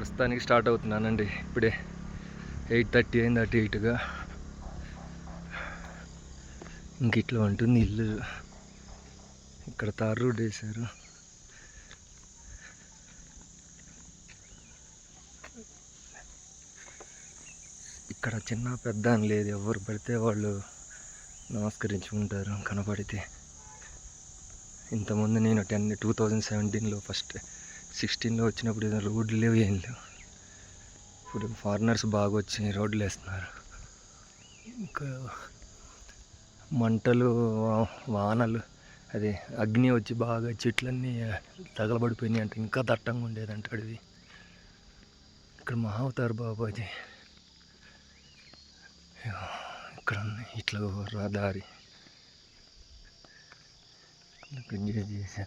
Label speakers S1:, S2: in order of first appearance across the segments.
S1: ప్రస్తుతానికి స్టార్ట్ అవుతున్నానండి. ఇప్పుడే 8:30 అయింది, అటు ఇటుగా. ఇంక ఇట్లా ఉంటుంది ఇల్లు. ఇక్కడ తార్ రోడ్ వేశారు. ఇక్కడ చిన్న పెద్ద అని లేదు, ఎవరు పడితే వాళ్ళు నమస్కరించుకుంటారు కనపడితే. ఇంతకుముందు నేను 2017లో ఫస్ట్ 16లో వచ్చినప్పుడు ఏదో రోడ్లు లేవు, ఏం లేవు. ఇప్పుడు ఫారినర్స్ బాగా వచ్చి రోడ్లు వేస్తున్నారు. ఇంకా మంటలు, వానలు, అదే అగ్ని వచ్చి బాగా చెట్లన్నీ తగలబడిపోయినాయి అంటే ఇంకా దట్టంగా ఉండేదంట అడవి. ఇక్కడ మహావతార్ బాబాజీ ఇక్కడ ఇట్లా రహదారి చేశా.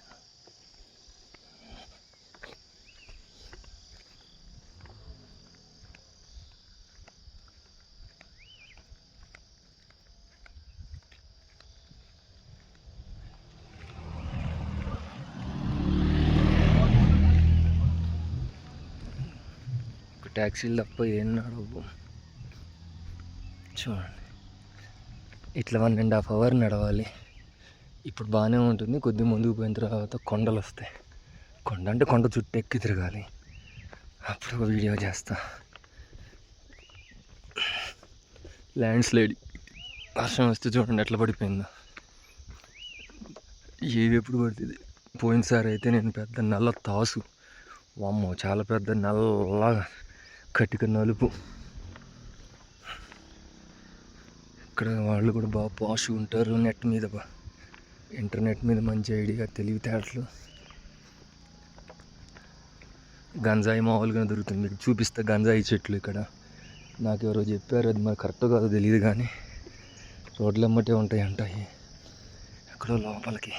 S1: ట్యాక్సీలు తప్ప ఏం నడవు. చూడండి, ఇట్లా 1.5 hours నడవాలి. ఇప్పుడు బాగానే ఉంటుంది. కొద్ది ముందుకు పోయిన తర్వాత కొండలు వస్తాయి. కొండ అంటే కొండ చుట్టూ ఎక్కి తిరగాలి. అప్పుడు వీడియో చేస్తా. ల్యాండ్ స్లైడ్ వర్షం వస్తే చూడండి ఎట్లా పడిపోయిందో. ఏవి ఎప్పుడు పడుతుంది. పోయినసారి అయితే నేను పెద్ద నల్ల తాసు, వామ్మో చాలా పెద్ద నల్లగా కటిక నలుపు. ఇక్కడ వాళ్ళు కూడా బాగా పాష్ ఉంటారు. నెట్ మీద ఇంటర్నెట్ మీద మంచి ఐడియా, తెలివితేటలు. గంజాయి మామూలుగా దొరుకుతుంది. మీకు చూపిస్తే గంజాయి చెట్లు ఇక్కడ నాకు ఎవరో చెప్పారు, అది మరి కరెక్ట్ కాదో తెలియదు కానీ రోడ్లు ఎమ్మటే ఉంటాయి అంటాయి ఎక్కడో లోపలికి.